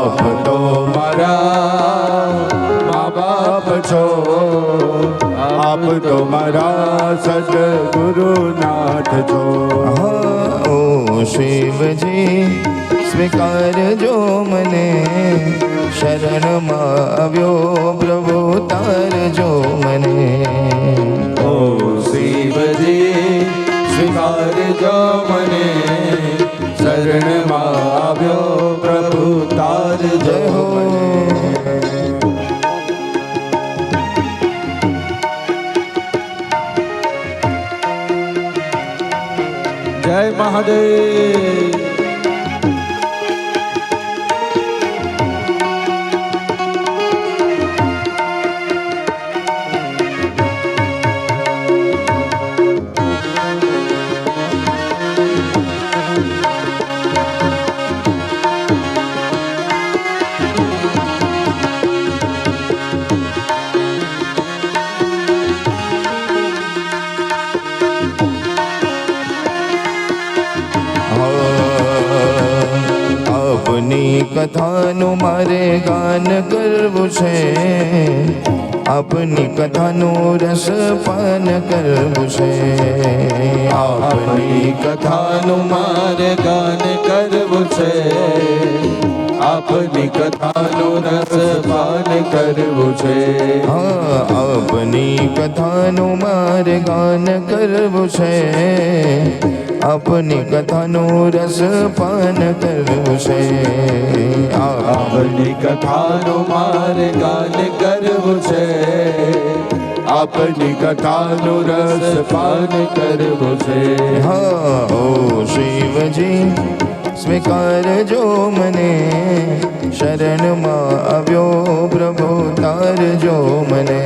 આપ તો મારા મા બાપ છો, આપ તો મારા સદગુરુનાથ છો. ઓ શિવજી સ્વીકારજો મને, શરણમાં આવ્યો પ્રભુ તારજો મને. ઓ શિવજી સ્વીકારજો મને, શરણમાં આવ્યો પ્રભુ તારજો મને. જય મહાદેવ. આપની કથાનું મારે ગાન કરવું છે, આપની કથાનું રસપાન કરવું છે. આપની કથાનું મારે ગાન કરવું છે, આપની કથાનું રસપાન કરવું છે. આપની કથાનું મારે ગાન કરવું છે, આપની કથાનું રસપાન કરવું છે. આપની કથાનું મારે ગાન કરવું છે, આપની કથાનું રસપાન કરવું છે. ઓ શિવજી સ્વીકારજો મને, શરણમાં આવ્યો પ્રભુ તારજો મને.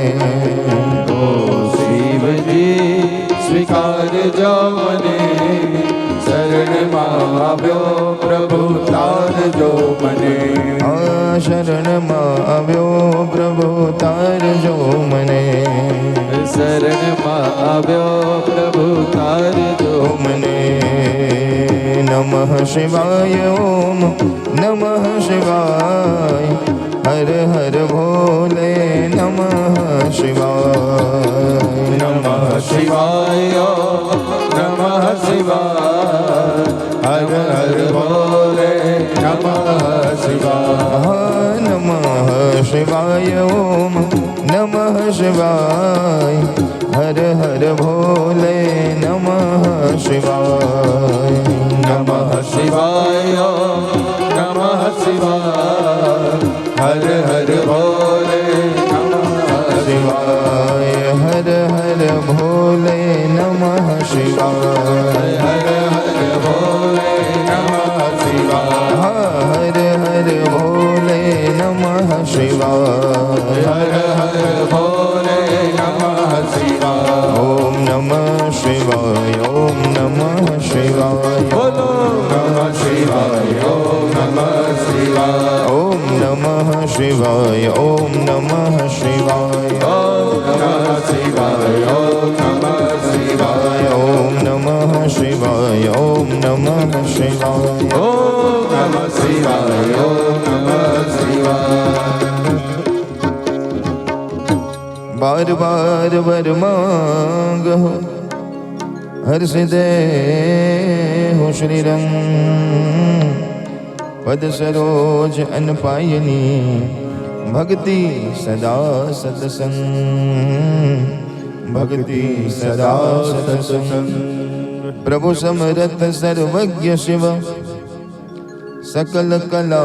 ઓ શિવજી સ્વીકારજો મને, શરણમાં આવ્યો પ્રભુ તારજો મને. શરણમાં આવ્યો પ્રભુ તારજો મને. શરણમાં આવ્યો પ્રભુ તારજો મને. નમઃ શિવાય ઓમ નમઃ શિવાય, હર હર ભોલે નમઃ શિવાય. નમઃ શિવાય નમઃ શિવાય, હર હર ભોલે નમઃ શિવાય. નમઃ શિવાય ઓમ નમઃ શિવાય, હર હર ભોલે નમઃ શિવાય. નમઃ શિવાય નમઃ શિવાય, હર હર ભોલે નમઃ શિવાય. હર હર ભોલે નમઃ શિવાય. હર હર ભોલે નમઃ શિવાય. હર હર ભોલે નમઃ શિવાય. હર હર ભોલે નમઃ શિવાય. ઓમ નમઃ શિવાય. ઓમ નમઃ શિવાય. બોલો નમઃ શિવાય. ઓમ નમઃ શિવાય. ઓમ નમઃ શિવાય. ઓમ નમઃ શિવાય. ઓમ નમઃ શિવાય. ઓમ નમઃ શિવાય. ઓમ નમઃ શિવાય. ઓમ નમઃ શિવાય. ઓમ નમઃ શિવાય. ઓમ નમઃ શિવાય. बार बार वर मांग हो, हर सिदे हो श्री रंग. पद सरोज अन पायनी, भक्ति सदा सत्संग. भक्ति सदा सत्संग. प्रभु समरथ सर्वज्ञ शिव, सकल कला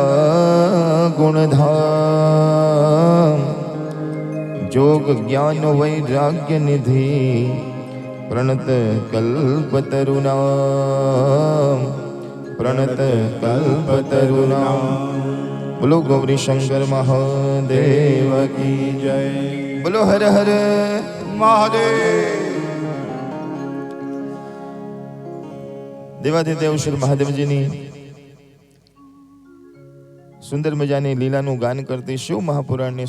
गुणधाम. जोग ज्ञान वैराग्य निधि, प्रणत कल्पतरुणाम. प्रणत कल्पतरुणाम. बोलो गौरी शंकर महादेव की जय. बोलो हर हर महादेव. देवाधिदेव श्री महादेवजीની સુંદર મજાની લીલાનું ગાન કરતી શિવ મહાપુરાણની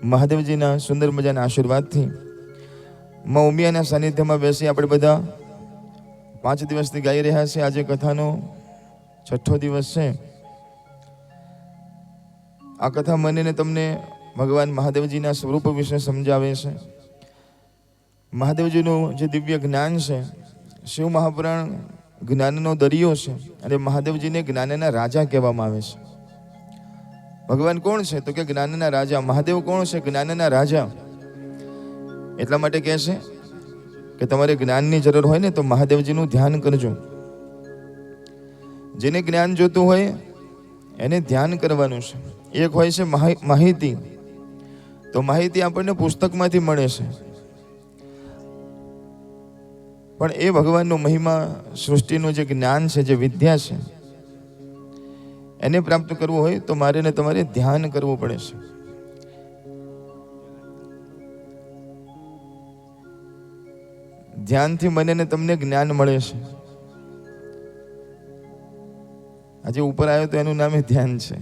મહાદેવજીના સુંદર મજાના આશીર્વાદથી માં ઉમિયાના સાનિધ્યમાં બેસી આપણે બધા 5 દિવસથી ગાઈ રહ્યા છીએ. આજે કથાનો છઠ્ઠો દિવસ છે. આ કથા મને ને તમને ભગવાન મહાદેવજીના સ્વરૂપ વિશે સમજાવે છે. મહાદેવજીનું જે દિવ્ય જ્ઞાન છે, શિવ મહાપુરાણ જ્ઞાનનો દરિયો છે અને મહાદેવજીને જ્ઞાનના રાજા કહેવામાં આવે છે. ભગવાન કોણ છે? તો કે જ્ઞાનના રાજા. મહાદેવ કોણ છે? જ્ઞાનના રાજા. એટલા માટે કહે છે કે તમારે જ્ઞાનની જરૂર હોય ને તો મહાદેવજીનું ધ્યાન કરજો. જેને જ્ઞાન જોતું હોય એને ધ્યાન કરવાનું છે. એક હોય છે માહિતી. તો માહિતી આપણને પુસ્તકમાંથી મળે છે, પણ એ ભગવાનનો મહિમા, સૃષ્ટિનું જે જ્ઞાન છે, જે વિદ્યા છે, એને પ્રાપ્ત કરવું હોય તો મારે ને તમારે ધ્યાન કરવું પડે છે. ધ્યાનથી મને ને તમને જ્ઞાન મળે છે. આજે ઉપર આવ્યો તો એનું નામ ધ્યાન છે.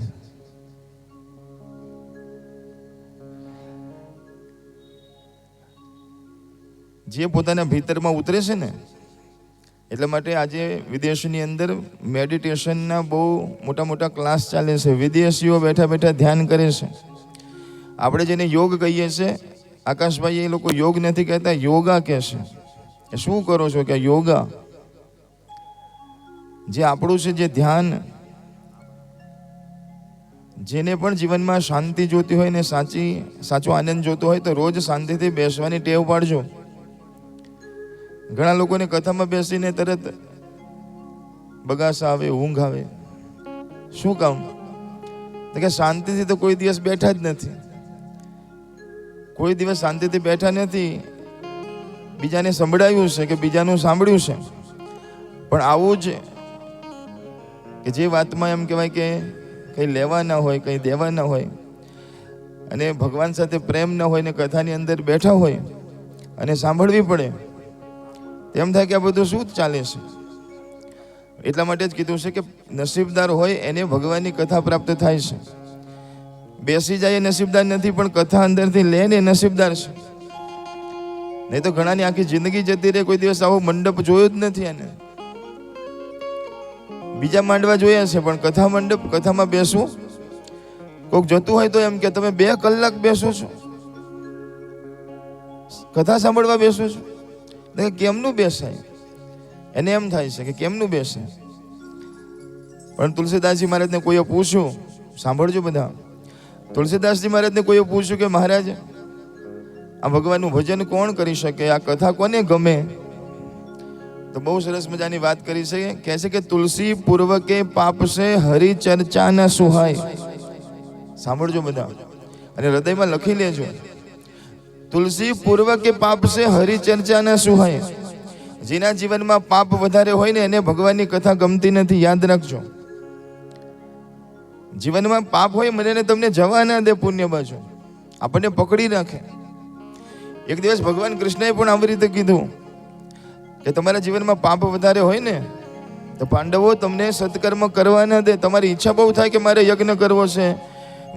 જે પોતાના ભીતરમાં ઉતરે છે ને, એટલા માટે આજે વિદેશની અંદર મેડિટેશનના બહુ મોટા મોટા ક્લાસ ચાલે છે. વિદેશીઓ બેઠા બેઠા ધ્યાન કરે છે. આપણે જેને યોગ કહીએ છીએ, આકાશભાઈ, એ લોકો યોગ નથી કહેતા, યોગા કહે છે. એ શું કરો છો કે યોગા? જે આપણું છે, જે ધ્યાન, જેને પણ જીવનમાં શાંતિ જોતી હોય ને સાચો આનંદ જોતો હોય તો રોજ શાંતિથી બેસવાની ટેવ પાડજો. ઘણા લોકોને કથામાં બેસીને તરત બગાસા આવે, ઊંઘ આવે. શું કામ? તો કે શાંતિથી તો કોઈ દિવસ બેઠા જ નથી. કોઈ દિવસ શાંતિથી બેઠા નથી. બીજાને સંભળાયું છે કે બીજાનું સાંભળ્યું છે, પણ આવું જ કે જે વાતમાં એમ કહેવાય કે કંઈ લેવા ના હોય, કંઈ દેવા ના હોય, અને ભગવાન સાથે પ્રેમ ના હોય ને કથાની અંદર બેઠા હોય અને સાંભળવી પડે, એમ થાય કે આ બધું શું ચાલે છે. એટલા માટે જ કીધું છે કે નસીબદાર હોય એને ભગવાનની કથા પ્રાપ્ત થાય છે. બેસી જાય એ નસીબદાર નથી, પણ કથા અંદરથી લે ને એ નસીબદાર છે. નહીં તો ઘણાની આખી જિંદગી જતી રહે, કોઈ દિવસ આવો મંડપ જોયો જ નથી. એને બીજા માંડવા જોયા છે, પણ કથા મંડપ, કથામાં બેસવું, કોઈક જતું હોય તો એમ કે તમે 2 કલાક બેસો છો, કથા સાંભળવા બેસો છો. કેમનું બેસાય? એને એમ થાય છે કે કેમનું બેસે. પણ તુલસીદાસજી મહારાજને કોઈએ પૂછ્યું, સાંભળજો બધા, તુલસીદાસજી મહારાજને કોઈએ પૂછ્યું કે મહારાજ, આ ભગવાનનું ભજન કોણ કરી શકે? આ કથા કોને ગમે? તો બહુ સરસ મજાની વાત કરી છે. કહે છે કે તુલસી પૂર્વ કે પાપ સે હરિ ચર્ચા ન સુહાય. સાંભળજો બધા અને હૃદયમાં લખી લેજો. તુલસી પૂર્વ કે પાપ સે હરિ ચર્ચા ન સુહાય. જેના જીવનમાં પાપ વધારે હોય ને એને ભગવાનની કથા ગમતી નથી. યાદ રાખજો. જીવનમાં પાપ હોય, મને ને તમને જવા ના દે પુણ્ય બાજુ, આપણને પકડી રાખે. એક દિવસ ભગવાન કૃષ્ણએ પણ આવી રીતે કીધું કે તમારા જીવનમાં પાપ વધારે હોય ને તો પાંડવો તમને સત્કર્મ કરવા ના દે. તમારી ઈચ્છા બહુ થાય કે મારે યજ્ઞ કરવો છે,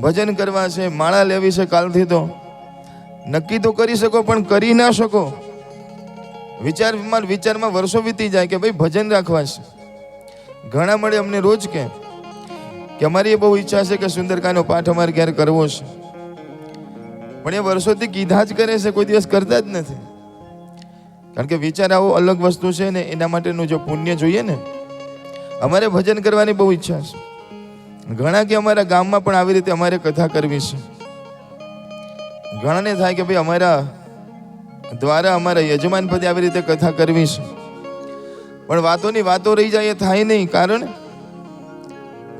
ભજન કરવા છે, માળા લેવી છે, કાલથી તો નક્કી તો કરી શકો પણ કરી ના શકો. વિચારમાં વર્ષો વીતી જાય કે ભાઈ ભજન રાખવા છે. ઘણા મળે અમને રોજ કે અમારી એ બહુ ઈચ્છા છે કે સુંદરકાંડનો પાઠ અમારે ક્યારે કરવો છે, પણ એ વર્ષોથી કીધા જ કરે છે, કોઈ દિવસ કરતા જ નથી. કારણ કે વિચાર આવો અલગ વસ્તુ છે ને, એના માટેનું જો પુણ્ય જોઈએ ને. અમારે ભજન કરવાની બહુ ઈચ્છા છે. ઘણા કે અમારા ગામમાં પણ આવી રીતે અમારે કથા કરવી છે. ઘણાને થાય કે ભાઈ અમારા દ્વારા અમારા યજમાન પદે આવી રીતે કથા કરવી છે, પણ વાતોની વાતો રહી જાય, એ થાય નહીં. કારણ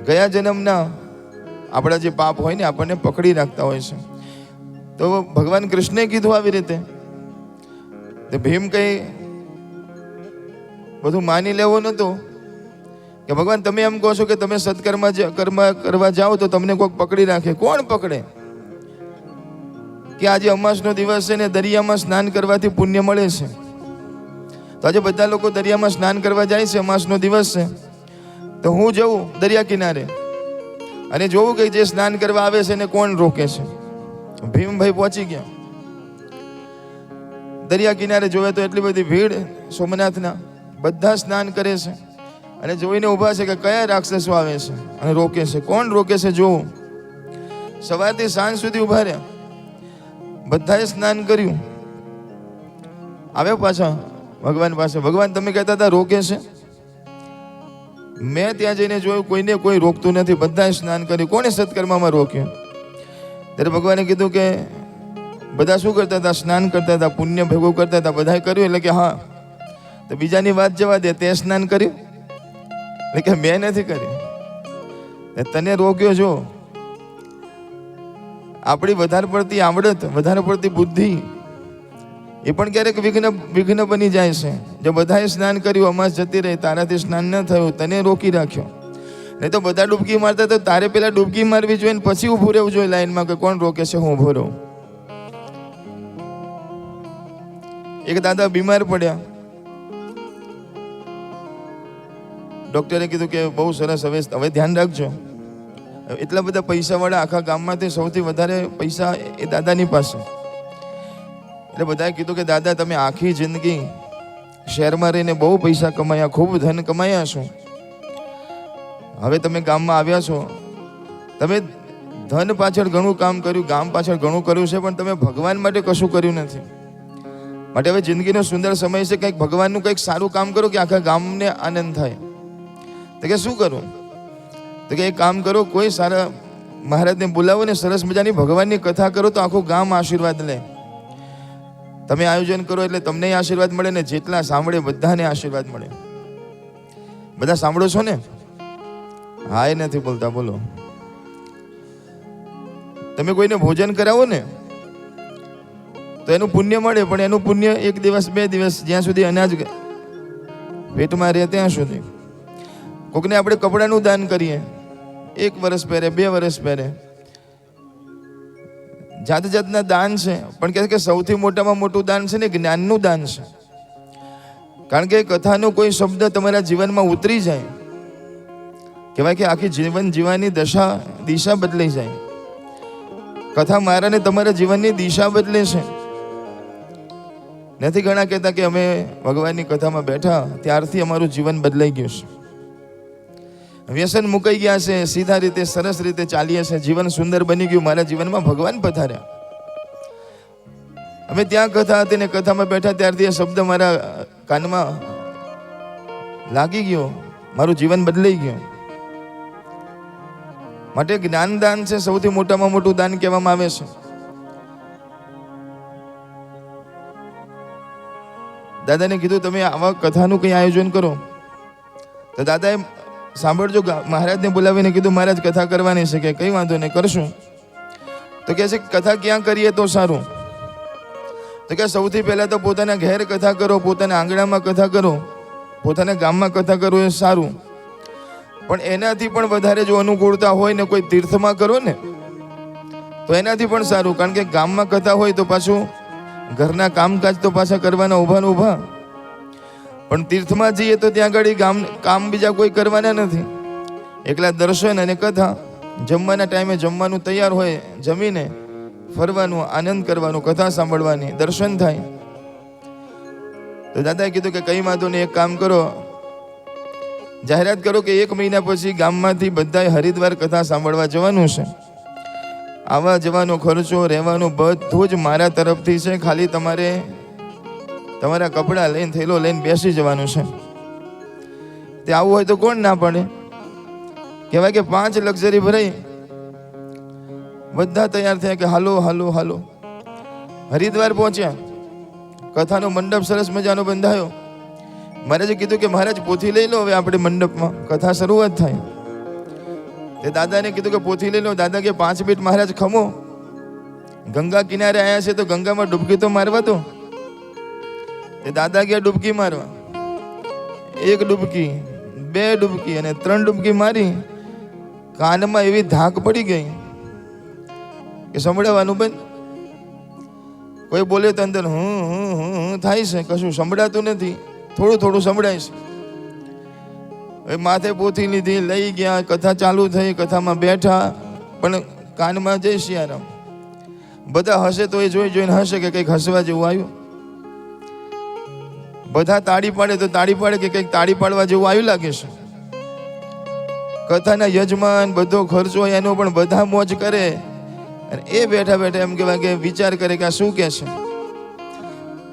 ગયા જન્મના આપણા જે પાપ હોય ને આપણને પકડી રાખતા હોય છે. તો ભગવાન કૃષ્ણે કીધું આવી રીતે, તો ભીમ કઈ બધું માની લેવું નતું કે ભગવાન તમે એમ કહો છો કે તમે સત્કર્મ કરવા જાઓ તો તમને કોઈક પકડી રાખે. કોણ પકડે? કે આજે અમાસનો દિવસ છે ને દરિયામાં સ્નાન કરવાથી પુણ્ય મળે છે. તો આજે બધા લોકો દરિયામાં સ્નાન કરવા જાય છે, અમાસનો દિવસ છે. તો હું જઉં દરિયા કિનારે અને જોવું કે જે સ્નાન કરવા આવે છે એને કોણ રોકે છે. ભીમભાઈ પહોંચી ગયા દરિયા કિનારે, જોવે તો એટલી બધી ભીડ સોમનાથના, બધા સ્નાન કરે છે અને જોઈને ઊભા છે કે કયા રાક્ષસો આવે છે અને રોકે છે. કોણ રોકે છે જોવું. સવારથી સાંજ સુધી ઊભા રહ્યા, બધાએ સ્નાન કર્યું, આવ્યા પાછા ભગવાન પાસે. ભગવાન તમે કહેતા હતા રોકે છે, મેં ત્યાં જઈને જોયું કોઈને કોઈ રોકતું નથી, બધાએ સ્નાન કર્યું, કોને સત્કર્મમાં રોક્યું? ત્યારે ભગવાને કીધું કે બધા શું કરતા હતા? સ્નાન કરતા હતા, પુણ્ય ભેગું કરતા હતા. બધાએ કર્યું એટલે કે હા. તો બીજાની વાત જવા દે, તે સ્નાન કર્યું? એટલે કે મેં નથી કર્યું. તને રોક્યો જો. આપણી વધારે પડતી આવડત, વધારે પડતી બુદ્ધિ એ પણ ક્યારેક વિઘ્ન બની જાય છે. જો બધાએ સ્નાન કર્યું, અમાસ જતી રહી, તારાથી સ્નાન ન થયું, તને રોકી રાખ્યો. નહીં તો બધા ડૂબકી મારતા તો તારે પેલા ડૂબકી મારવી જોઈએ, પછી ઊભું રહેવું જોઈએ લાઈનમાં કે કોણ રોકે છે, હું ઊભો રહું. એક દાદા બીમાર પડ્યા, ડોક્ટરે કીધું કે બહુ સરસ, હવે ધ્યાન રાખજો. એટલા બધા પૈસા વાળા આખા ગામમાંથી સૌથી વધારે પૈસા એ દાદાની પાસે. એટલે બધાએ કીધું કે દાદા તમે આખી જિંદગી શહેરમાં રહીને બહુ પૈસા કમાયા, ખૂબ ધન કમાયા છો, હવે તમે ગામમાં આવ્યા છો, તમે ધન પાછળ ઘણું કામ કર્યું, ગામ પાછળ ઘણું કર્યું છે, પણ તમે ભગવાન માટે કશું કર્યું નથી. માટે હવે જિંદગીનો સુંદર સમય છે, કંઈક ભગવાનનું કંઈક સારું કામ કરો કે આખા ગામને આનંદ થાય. તો કે શું કરું? તો કે એક કામ કરો, કોઈ સારા મહારાજને બોલાવો ને સરસ મજાની ભગવાનની કથા કરો તો આખું ગામ આશીર્વાદ લે. તમે આયોજન કરો એટલે તમને આશીર્વાદ મળે ને જેટલા સાંભળે બધાને આશીર્વાદ મળે. બધા સાંભળો છો ને? હા, એ નથી બોલતા, બોલો. તમે કોઈને ભોજન કરાવો ને તો એનું પુણ્ય મળે, પણ એનું પુણ્ય 1 દિવસ 2 દિવસ, જ્યાં સુધી અનાજ પેટમાં રહે ત્યાં સુધી. કોકને આપણે કપડાનું દાન કરીએ, 1 વર્ષ પહેરે, 2 વર્ષ પહેરે, જાત જાતના દાન છે, પણ કહે કે સૌથી મોટામાં મોટું દાન છે ને જ્ઞાનનું દાન છે. કારણ કે કથાનો કોઈ શબ્દ તમારા જીવનમાં ઉતરી જાય, કહેવાય કે આખી જીવન જીવવાની દિશા બદલાઈ જાય. કથા મારાને તમારા જીવનની દિશા બદલે છે. નથી ઘણા કહેતા કે અમે ભગવાનની કથામાં બેઠા ત્યારથી અમારું જીવન બદલાઈ ગયું છે, વ્યસન મુકાઈ ગયા છે, સીધા રીતે સરસ રીતે ચાલીએ છે, જીવન સુંદર બની ગયું, મારા જીવનમાં ભગવાન પધાર્યા. અમે ત્યાં કથા હતી ને કથામાં બેઠા ત્યારથી એ શબ્દ મારા કાનમાં લાગી ગયો, મારું જીવન બદલાઈ ગયું. માટે જ્ઞાન દાન છે સૌથી મોટામાં મોટું દાન કહેવામાં આવે છે. દાદાને કીધું તમે આવા કથાનું કંઈ આયોજન કરો. તો દાદાએ સાંભળજો, મહારાજને બોલાવીને કીધું મહારાજ કથા કરવાની છે. કે કઈ વાંધો નહીં, કરશું. તો કહે છે કથા ક્યાં કરીએ તો સારું? તો કે સૌથી પહેલા તો પોતાના ઘેર કથા કરો, પોતાના આંગણામાં કથા કરો, પોતાના ગામમાં કથા કરો એ સારું. પણ એનાથી પણ વધારે જો અનુકૂળતા હોય ને કોઈ તીર્થમાં કરો ને તો એનાથી પણ સારું. કારણ કે ગામમાં કથા હોય તો પાછું ઘરના કામકાજ તો પાછા કરવાના ઊભા ને ઊભા, પણ તીર્થમાં જઈએ તો ત્યાં આગળ કામ બીજા કોઈ કરવાના નથી, એકલા દર્શન અને કથા. જમવાના ટાઈમે જમવાનું તૈયાર હોય, જમીને ફરવાનું, આનંદ કરવાનું, કથા સાંભળવાની, દર્શન થાય. તો દાદાએ કીધું કે કઈ વાંધો નહીં, એક કામ કરો, જાહેરાત કરો કે 1 મહિના પછી ગામમાંથી બધાએ હરિદ્વાર કથા સાંભળવા જવાનું છે. આવવા જવાનો ખર્ચો, રહેવાનું બધું જ મારા તરફથી છે. ખાલી તમારે તમારા કપડાં લઈને, થેલો લઈને બેસી જવાનું છે. તે આવું હોય તો કોણ ના પડે? કહેવાય કે 5 લક્ઝરી ભરાઈ, બધા તૈયાર થયા કે હાલો હાલો હાલો. હરિદ્વાર પહોંચ્યા, કથાનો મંડપ સરસ મજાનો બંધાયો. મહારાજે કીધું કે મહારાજ પોથી લઈ લો, હવે આપણે મંડપમાં કથા શરૂઆત થાય. તે દાદાને કીધું કે પોથી લઈ લો. દાદા કે 5 મિનિટ મહારાજ ખમો, ગંગા કિનારે આવ્યા છે તો ગંગામાં ડૂબકી તો મારવા દો. તે દાદા ગયા ડૂબકી મારવા. 1 ડૂબકી, 2 ડૂબકી અને 3 ડૂબકી મારી. કાનમાં એવી ધાક પડી ગઈ કે સંભળાવાનું બંધ. કોઈ બોલે તો અંદર હું થાય છે, કશું સંભળાતું નથી, થોડું થોડું સંભળાય છે. હવે માથે પોથી લીધી, લઈ ગયા, કથા ચાલુ થઈ, કથામાં બેઠા, પણ કાનમાં જય સિયારામ. બધા હસે તો એ જોઈને હસે કે કંઈક હસવા જેવું આવ્યું. બધા તાળી પાડે તો તાળી પાડે કે કંઈક તાળી પાડવા જેવું આવ્યું લાગે છે. કથાના યજમાન બધો ખર્ચો એનો પણ બધા મોજ કરે, અને એ બેઠા બેઠા એમ કહેવાય કે વિચાર કરે કે આ શું કહે છે.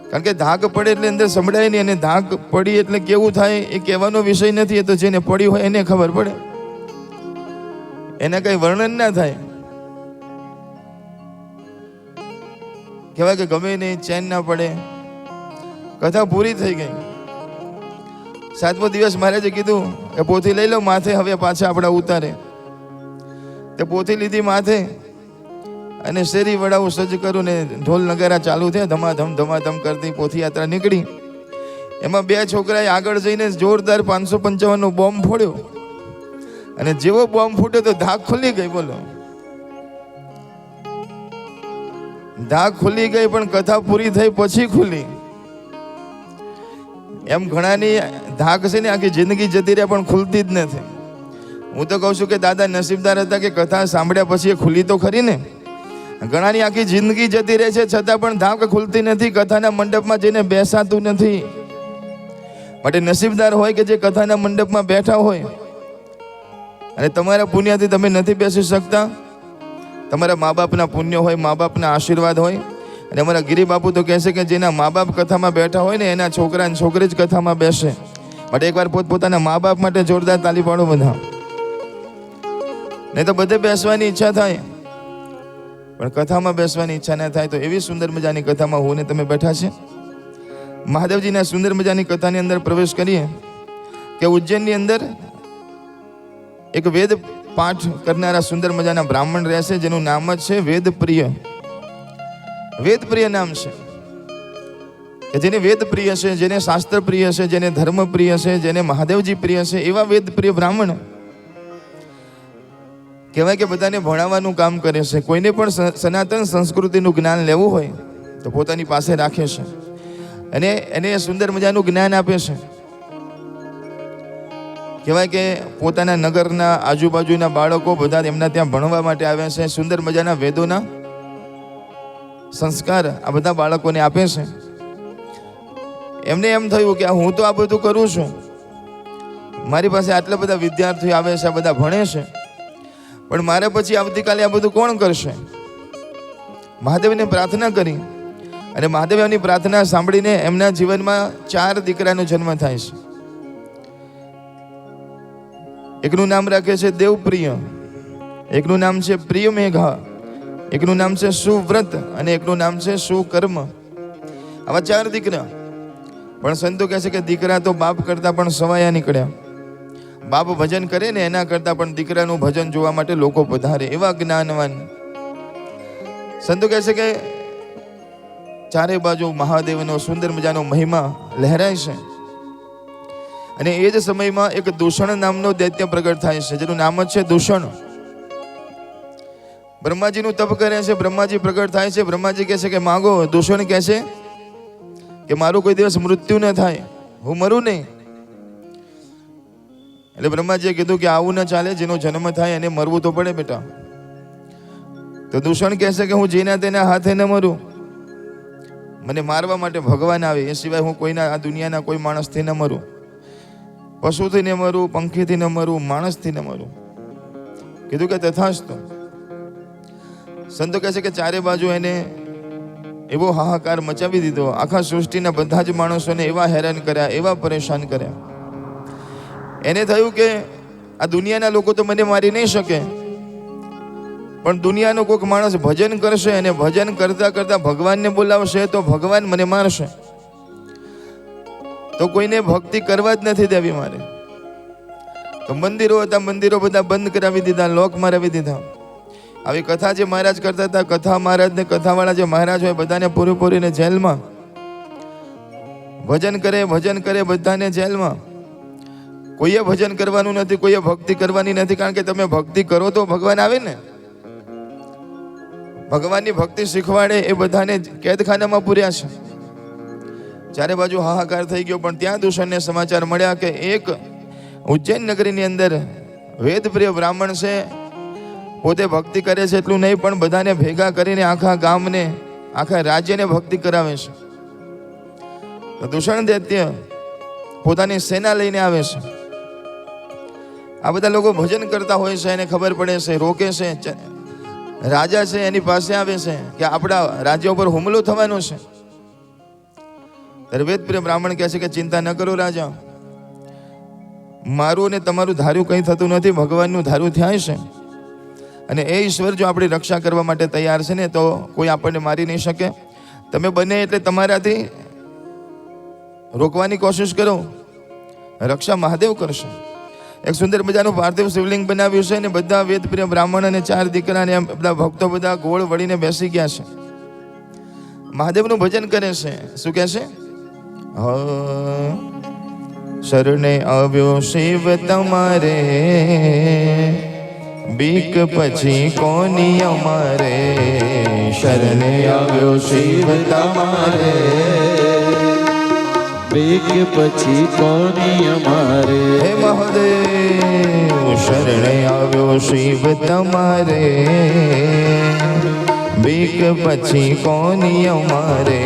કારણ કે ધાક પડે એટલે અંદર સંભળાય નહીં, અને ધાક પડી એટલે કેવું થાય એ કહેવાનો વિષય નથી. એ તો જેને પડી હોય એને ખબર પડે, એના કઈ વર્ણન ના થાય. કહેવાય કે ગમે નહીં, ચેન ના પડે. કથા પૂરી થઈ ગઈ. 7મો દિવસ મહારાજે કીધું કે પોથી લઈ લો માથે, હવે પાછા આપણા ઉતારે. તે પોથી લીધી માથે, અને શેરી વડાવું સજ્જ કરું ને ઢોલ નગારા ચાલુ થયા, ધમાધમ કરતી પોથી યાત્રા નીકળી. એમાં 2 છોકરાએ આગળ જઈને જોરદાર 555નો બોમ્બ ફોડ્યો, અને જેવો બોમ્બ ફૂટ્યો તો ધાક ખુલી ગઈ. બોલો, ધાક ખુલી ગઈ, પણ કથા પૂરી થઈ પછી ખુલી. એમ ઘણાની ધાક છે ને આખી જિંદગી જતી રહે પણ ખુલતી જ નથી. હું તો કહું છું કે દાદા નસીબદાર હતા કે કથા સાંભળ્યા પછી એ ખુલી તો ખરી ને. ઘણાની આખી જિંદગી જતી રહે છે છતાં પણ ધાક ખુલતી નથી, કથાના મંડપમાં જઈને બેસાતું નથી. માટે નસીબદાર હોય કે જે કથાના મંડપમાં બેઠા હોય, અને તમારા પુણ્યથી તમે નથી બેસી શકતા. તમારા મા બાપના પુણ્ય હોય, મા બાપના આશીર્વાદ હોય. અને અમારા ગિરી બાપુ તો કહે છે કે જેના મા બાપ કથામાં બેઠા હોય ને એના છોકરા અને છોકરી જ કથામાં બેસે. માટે એકવાર પોતપોતાના મા બાપ માટે જોરદાર તાલી પાડો બધા. નહીં તો બધે બેસવાની ઈચ્છા થાય પણ કથામાં બેસવાની ઈચ્છા ના થાય. તો એવી સુંદર મજાની કથામાં હું ને તમે બેઠા છે. મહાદેવજીના સુંદર મજાની કથાની અંદર પ્રવેશ કરીએ કે ઉજ્જૈનની અંદર એક વેદ પાઠ કરનારા સુંદર મજાના બ્રાહ્મણ રહેશે, જેનું નામ જ છે વેદપ્રિય. વેદપ્રિય નામ છે કે જેને વેદ પ્રિય છે, જેને શાસ્ત્ર પ્રિય છે, જેને ધર્મ પ્રિય છે, જેને મહાદેવજી પ્રિય છે, એવા વેદપ્રિય બ્રાહ્મણ કહેવાય કે બધાને ભણાવવાનું કામ કરે છે. કોઈને પણ સનાતન સંસ્કૃતિનું જ્ઞાન લેવું હોય તો પોતાની પાસે રાખે છે, અને એને સુંદર મજાનું જ્ઞાન આપે છે. કહેવાય કે પોતાના નગરના આજુબાજુના બાળકો બધા એમના ત્યાં ભણવા માટે આવે છે. સુંદર મજાના વેદોના સંસ્કાર આ બધા બાળકોને આપે છે. એમને એમ થયું કે હું તો આ બધું કરું છું, મારી પાસે આટલા બધા વિદ્યાર્થીઓ આવે છે, આ બધા ભણે છે, પણ મારે પછી આવતીકાલે આ બધું કોણ કરશે? મહાદેવને પ્રાર્થના કરી, અને મહાદેવની પ્રાર્થના સાંભળીને એમના જીવનમાં 4 દીકરાનો જન્મ થાય છે. એકનું નામ રાખે છે દેવપ્રિય, એકનું નામ છે પ્રિય મેઘા, એકનું નામ છે સુવ્રત, અને એકનું નામ છે સુકર્મ. આવા 4 દીકરા. પણ સંતો કહે છે કે દીકરા તો બાપ કરતા પણ સવાયા નીકળ્યા. બાપ ભજન કરે ને એના કરતા પણ દીકરાનું ભજન જોવા માટે લોકો પધારે, એવા જ્ઞાનવાન. સંતો કહે છે કે ચારે બાજુ મહાદેવનો સુંદર મજાનો મહિમા લહેરાય છે. અને એ જ સમયમાં એક દૂષણ નામનો દૈત્ય પ્રગટ થાય છે, જેનું નામ જ છે દૂષણ. બ્રહ્માજીનું તપ કરે છે, બ્રહ્માજી પ્રગટ થાય છે. બ્રહ્માજી કહે છે કે માગો. દૂષણ કહે છે કે મારું કોઈ દિવસ મૃત્યુ ન થાય, હું મરું નહીં. એટલે બ્રહ્માજીએ કીધું કે આવું ન ચાલે, જેનો જન્મ થાય એને મરવું તો પડે બેટા. તો દૂષણ કહે છે કે હું જેના તેના હાથે ન મરું, મને મારવા માટે ભગવાન આવે, એ સિવાય હું કોઈના આ દુનિયાના કોઈ માણસથી ન મરું. પશુથી ન મરું, પંખીથી ન મરું, માણસથી ન મરું. કીધું કે તથાસ્તુ. સંતો કહે છે કે ચારે બાજુ એને એવો હાહાકાર મચાવી દીધો. આખા સૃષ્ટિના બધા જ માણસોને એવા હેરાન કર્યા, એવા પરેશાન કર્યા. એને થયું કે આ દુનિયાના લોકો તો મને મારી નહીં શકે, પણ દુનિયાનો કોઈક માણસ ભજન કરશે અને ભજન કરતા કરતા ભગવાનને બોલાવશે તો ભગવાન મને મારશે. તો કોઈને ભક્તિ કરવા જ નથી દેવી મારે. તો મંદિરો હતા, મંદિરો બધા બંધ કરાવી દીધા, લોક મારાવી દીધા. આવી કથા જે મહારાજ કરતા હતા, કથા મહારાજ ને કથાવાળા જે મહારાજ હોય બધાને પૂરીને જેલમાં. ભજન કરે બધાને જેલમાં. કોઈએ ભજન કરવાનું નથી, કોઈએ ભક્તિ કરવાની નથી, કારણ કે તમે ભક્તિ કરો તો ભગવાન આવે ને. ભગવાનની ભક્તિ શીખવાડે એ બધાને કેદખાનામાં પૂર્યા છે. ચારે બાજુ હાહાકાર થઈ ગયો. પણ ત્યાં દૂષણને સમાચાર મળ્યા કે એક ઉજ્જૈન નગરીની અંદર વેદપ્રિય બ્રાહ્મણ છે, પોતે ભક્તિ કરે છે એટલું નહીં પણ બધાને ભેગા કરીને આખા ગામને, આખા રાજ્યને ભક્તિ કરાવે છે. તો દૂષણ દૈત્ય પોતાની સેના લઈને આવે છે. આ બધા લોકો ભજન કરતા હોય છે, એને ખબર પડે છે, રોકે છે. રાજા છે એની પાસે આવે છે કે આપણા રાજ્ય ઉપર હુમલો થવાનો છે. ત્યારે વેદપ્રિય બ્રાહ્મણ કહે છે કે ચિંતા ન કરો રાજા, મારું અને તમારું ધાર્યું કંઈ થતું નથી, ભગવાનનું ધાર્યું થાય છે. અને એ ઈશ્વર જો આપણી રક્ષા કરવા માટે તૈયાર છે ને તો કોઈ આપણને મારી નહીં શકે. તમે બને એટલે તમારાથી રોકવાની કોશિશ કરો, રક્ષા મહાદેવ કરશે. એક સુંદર મજાનું પાર્થિવ શિવલિંગ બનાવ્યું છે ને બધા વેદપ્રિય બ્રાહ્મણ અને 4 દીકરા ને બધા ભક્તો બધા ગોળ વળીને બેસી ગયા છે, મહાદેવનું ભજન કરે છે. શું કહે છે? શરણે આવ્યો શિવ તમારે, બીક પછી કોની અમારે. શરણે આવ્યો શિવ તમારે, બીક પછી કોની અમારે. હે મહાદેવ શરણે આવ્યો શિવ તમારે, બીક પછી કોની અમારે.